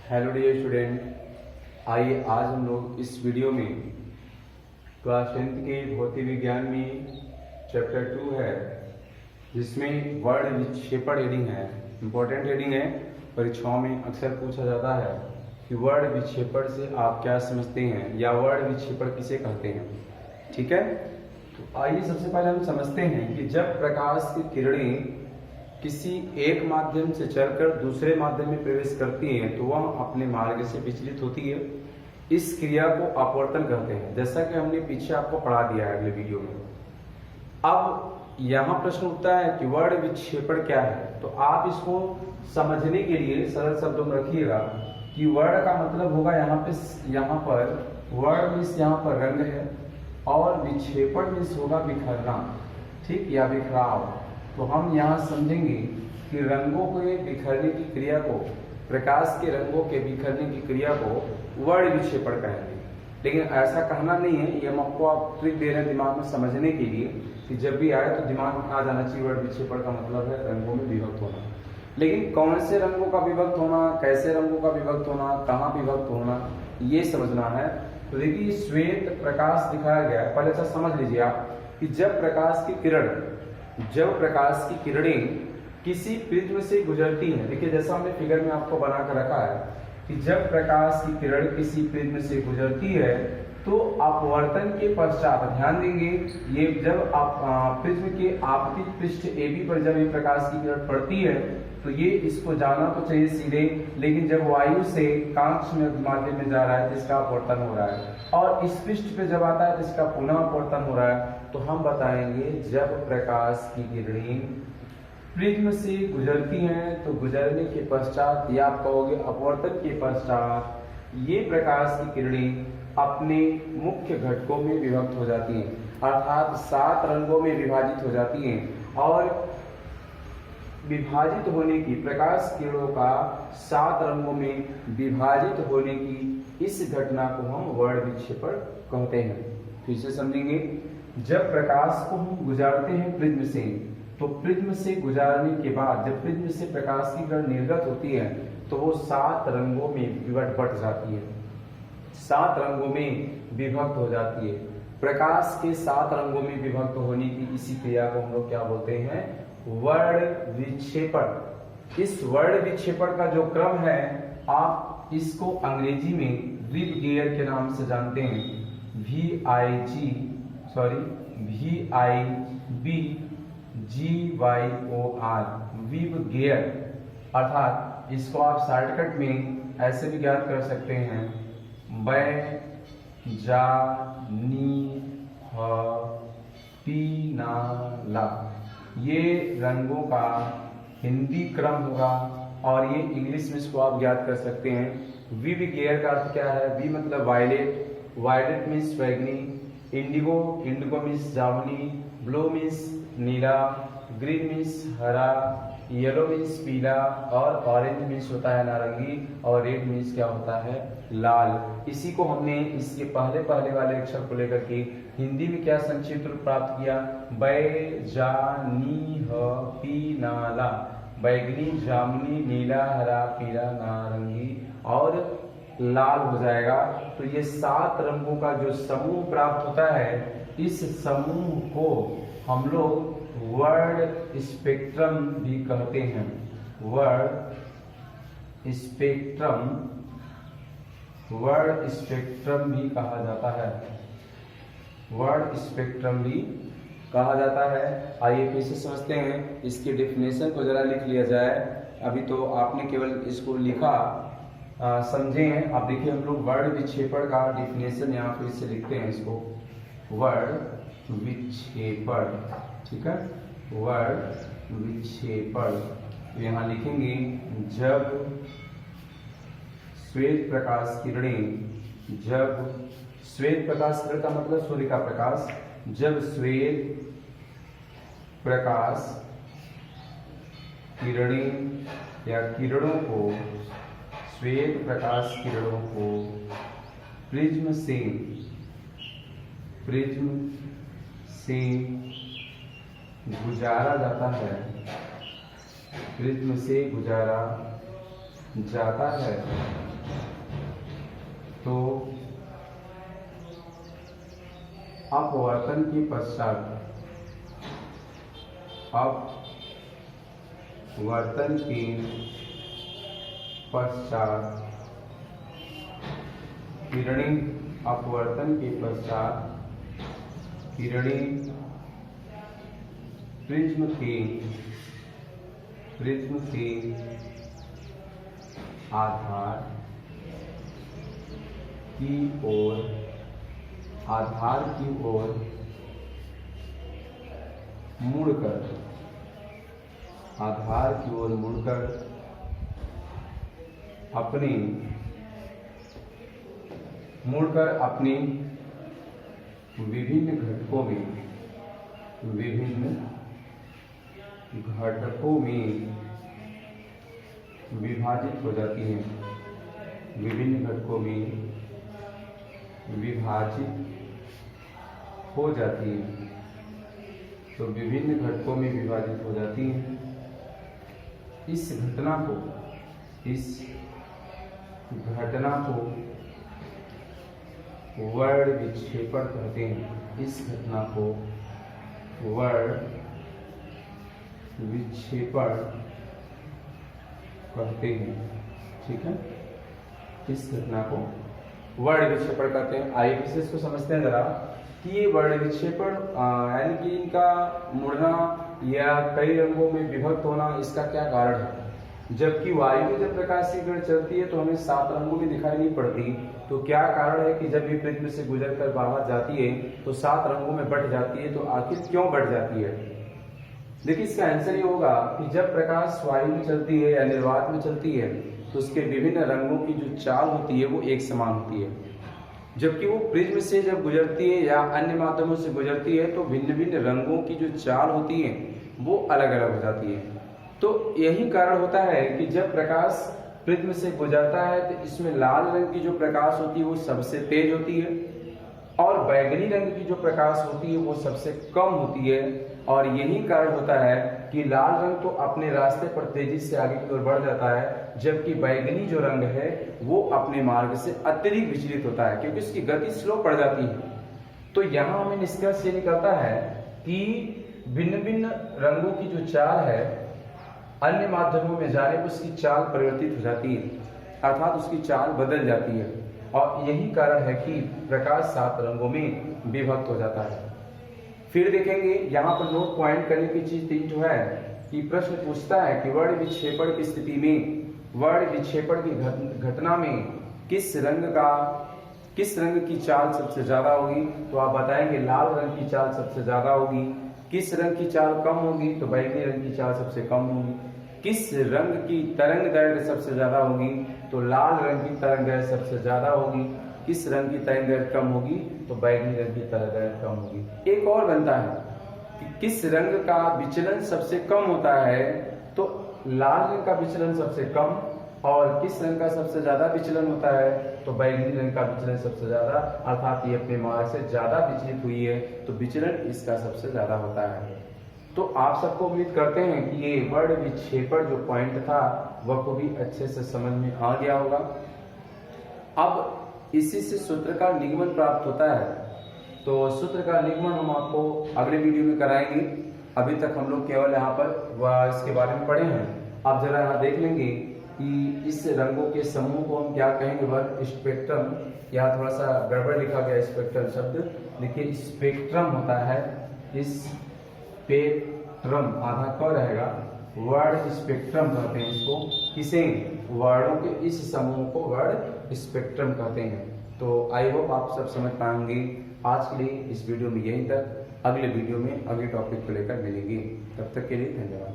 Hello dear student, आइए आज हम लोग इस वीडियो में क्लास 10th के भौतिक विज्ञान में चैप्टर 2 है, जिसमें वर्ण विक्षेपण हेडिंग है। इम्पोर्टेंट हेडिंग है, परीक्षाओं में अक्सर पूछा जाता है कि वर्ण विक्षेपण से आप क्या समझते हैं या वर्ण विक्षेपण किसे कहते हैं। ठीक है, तो आइए सबसे पहले हम समझते हैं कि जब प्रकाश की किरणें किसी एक माध्यम से चलकर दूसरे माध्यम में प्रवेश करती हैं तो वह अपने मार्ग से विचलित होती है। इस क्रिया को अपवर्तन कहते हैं, जैसा कि हमने पीछे आपको पढ़ा दिया है अगले वीडियो में। अब यहाँ प्रश्न उठता है कि वर्ण विक्षेपण क्या है, तो आप इसको समझने के लिए सरल शब्दों में रखिएगा कि वर्ण का मतलब होगा यहाँ पर वर्ण मीन्स यहाँ पर रंग है और विक्षेपण मीन्स होगा बिखरना, ठीक, या बिखराव। तो हम यहाँ समझेंगे कि रंगों के बिखरने की क्रिया को, प्रकाश के रंगों के बिखरने की क्रिया को वर्ण विक्षेपण कहेंगे। लेकिन ऐसा कहना नहीं है, ये हम आपको आप ट्रिक दे रहे हैं दिमाग में समझने के लिए कि जब भी आए तो दिमाग में आ जाना चाहिए वर्ण विक्षेपण का मतलब है रंगों में विभक्त होना। लेकिन कौन से रंगों का विभक्त होना, कैसे रंगों का विभक्त होना, कहाँ विभक्त होना, ये समझना है। तो देखिए श्वेत प्रकाश दिखाया गया है, पहले अच्छा समझ लीजिए आप कि जब प्रकाश की किरणें किसी प्रिज्म से गुजरती हैं, देखिए जैसा हमने फिगर में आपको बना कर रखा है कि जब प्रकाश की किरण किसी प्रिज्म से गुजरती है तो अपवर्तन के पश्चात, ध्यान देंगे, ये जब आप प्रिज्म के आपतित पृष्ठ AB पर जब ये प्रकाश की किरण पड़ती है तो ये इसको जाना तो चाहिए सीधे, लेकिन जब वायु से कांच में माध्यम में जा रहा है तो इसका अपवर्तन हो रहा है और इस पृष्ठ पे जब आता है तो इसका पुनः अपवर्तन हो रहा है। तो हम बताएंगे जब प्रकाश की किरणें प्रिज्म से गुजरती हैं तो गुजरने के पश्चात, या आप कहोगे अपवर्तन के पश्चात, ये प्रकाश की किरणें अपने मुख्य घटकों में विभक्त हो जाती हैं, अर्थात 7 रंगों में विभाजित हो जाती हैं। और विभाजित होने की, प्रकाश किरणों का 7 रंगों में विभाजित होने की इस घटना को हम वर्ण विक्षेपण कहते हैं। फिर से समझेंगे, जब प्रकाश को हम गुजारते हैं प्रिज्म से, तो प्रिज्म से गुजारने के बाद जब प्रिज्म से प्रकाश की किरण निर्गत होती है तो वो 7 रंगों में बट जाती है, 7 रंगों में विभक्त हो जाती है। प्रकाश के 7 रंगों में विभक्त होने की इसी क्रिया को हम लोग क्या बोलते हैं, वर्ण विक्षेपण। इस वर्ण विक्षेपण का जो क्रम है आप इसको अंग्रेजी में विब गियर के नाम से जानते हैं, VIBGYOR, विब गियर। अर्थात इसको आप शॉर्टकट में ऐसे भी ज्ञात कर सकते हैं, बै जा नी ह पी ना ला। ये रंगों का हिंदी क्रम होगा और ये इंग्लिश में इसको आप ज्ञात कर सकते हैं। विब गियर का अर्थ क्या है, वी मतलब वायलेट, वायलेट मीन्स बैगनी, इंडिगो, इंडिगो मीन्स जामुनी, ब्लू मीन्स नीला, ग्रीन मीन्स हरा, येलो मीन्स पीला और ऑरेंज मीन्स होता है नारंगी और रेड मीन्स क्या होता है, लाल। इसी को हमने इसके पहले वाले अक्षर को लेकर के हिंदी में क्या संक्षिप्त रूप प्राप्त किया, बै जा नी ह पी ना ला, बैगनी, जामुनी, नीला, हरा, पीला, नारंगी और लाल हो जाएगा। तो ये 7 रंगों का जो समूह प्राप्त होता है, इस समूह को हम लोग वर्ण स्पेक्ट्रम भी कहते हैं। वर्ण स्पेक्ट्रम भी कहा जाता है, वर्ण स्पेक्ट्रम भी कहा जाता है। आइए फिर से समझते हैं, इसकी डेफिनेशन को जरा लिख लिया जाए। अभी तो आपने केवल इसको लिखा, समझे हैं। अब देखिए हम लोग वर्ण विक्षेपण का डेफिनेशन यहाँ फिर से लिखते हैं, इसको वर्ण विक्षेपण, ठीक है, वर्ण विक्षेपण। तो यहाँ लिखेंगे जब श्वेत प्रकाश किरणें, जब श्वेत प्रकाश किरण का मतलब सूर्य का प्रकाश, जब श्वेत प्रकाश किरणें या किरणों को, श्वेत प्रकाश किरणों को प्रिज्म से गुजारा जाता है, प्रिज्म से गुजारा जाता है तो अपवर्तन के पश्चात अपवर्तन के पश्चात किरणें अपवर्तन के पश्चात किरणें प्रिज्म के आधार की ओर मुड़कर अपने विभिन्न घटकों में विभाजित हो जाती हैं। विभिन्न घटकों में विभाजित हो जाती हैं। तो विभिन्न घटकों में विभाजित हो जाती हैं। इस घटना को वर्ण विक्षेपण कहते हैं। इस घटना को वर्ण विक्षेपण कहते हैं। ठीक है, इस घटना को वर्ण विक्षेपण कहते हैं। आइए विशेष को समझते हैं जरा कि ये वर्ण विक्षेपण यानी कि इनका मुड़ना या कई रंगों में विभक्त होना, इसका क्या कारण है। जबकि वायु में जब प्रकाश की किरण चलती है तो हमें 7 रंगों में दिखाई नहीं पड़ती। तो क्या कारण है कि जब ये प्रिज्म से गुजरकर बाहर जाती है तो 7 रंगों में बट जाती है। तो आखिर क्यों बट जाती है? देखिए, इसका आंसर ये होगा कि जब प्रकाश वायु में चलती है या निर्वात में चलती है तो उसके विभिन्न रंगों की जो चाल होती है वो एक समान होती है। जबकि वो प्रिज्म से जब गुजरती है या अन्य माध्यमों से गुजरती है तो भिन्न भिन्न रंगों की जो चाल होती है वो अलग अलग हो जाती है। तो यही कारण होता है कि जब प्रकाश प्रिज्म से गुजरता है तो इसमें लाल रंग की जो प्रकाश होती है वो सबसे तेज होती है और बैगनी रंग की जो प्रकाश होती है वो सबसे कम होती है। और यही कारण होता है कि लाल रंग तो अपने रास्ते पर तेजी से आगे की ओर बढ़ जाता है, जबकि बैगनी जो रंग है वो अपने मार्ग से अत्यधिक विचलित होता है क्योंकि उसकी गति स्लो पड़ जाती है। तो यहाँ हमें निष्कर्ष ये निकलता है कि भिन्न भिन्न रंगों की जो चाल है अन्य माध्यमों में जाने पर उसकी चाल परिवर्तित हो जाती है, अर्थात उसकी चाल बदल जाती है। और यही कारण है कि प्रकाश 7 रंगों में विभक्त हो जाता है। फिर देखेंगे यहाँ पर नोट पॉइंट करने की चीज 3 जो है कि प्रश्न पूछता है कि वर्ण विक्षेपण की स्थिति में, वर्ण विक्षेपण की घटना में किस रंग की चाल सबसे ज्यादा होगी। तो आप बताएंगे लाल रंग की चाल सबसे ज्यादा होगी। किस रंग की चाल कम होगी? तो बैगनी रंग की चाल सबसे कम होगी। किस रंग की तरंग दैर्घ्य सबसे ज्यादा होगी? तो लाल रंग की तरंग दैर्घ्य सबसे ज्यादा होगी। किस रंग की तरंग दैर्घ्य कम होगी? तो बैगनी रंग की तरंग दैर्घ्य कम होगी। एक और बनता है कि किस रंग का विचलन सबसे कम होता है? तो लाल रंग का विचलन सबसे कम। और किस रंग का सबसे ज्यादा विचलन होता है? तो बैगनी रंग का विचलन सबसे ज्यादा, अर्थात ये अपने मार्ग से ज्यादा विचलित हुई है तो विचलन इसका सबसे ज्यादा होता है। तो आप सबको उम्मीद करते हैं कि ये वर्ण विक्षेपण जो पॉइंट था वह को भी अच्छे से समझ में आ गया होगा। अब इसी से सूत्र का निगमन प्राप्त होता है। तो सूत्र का निगमन हम आपको अगले वीडियो में कराएंगे। अभी तक हम लोग केवल यहाँ पर वह इसके बारे में पढ़े हैं। आप जरा यहाँ देख लेंगे कि इस रंगों के समूह को हम क्या कहेंगे? वह स्पेक्ट्रम, या थोड़ा सा गड़बड़ लिखा गया स्पेक्ट्रम शब्द। देखिए स्पेक्ट्रम होता है, स्पेक्ट्रम आधा क रहेगा, वर्ण स्पेक्ट्रम कहते हैं इसको। किसे? वर्णों के इस समूह को वर्ण स्पेक्ट्रम कहते हैं। तो आई होप आप सब समझ पाएंगे। आज के लिए इस वीडियो में यहीं तक। अगले वीडियो में अगले टॉपिक को लेकर मिलेंगे। तब तक के लिए धन्यवाद।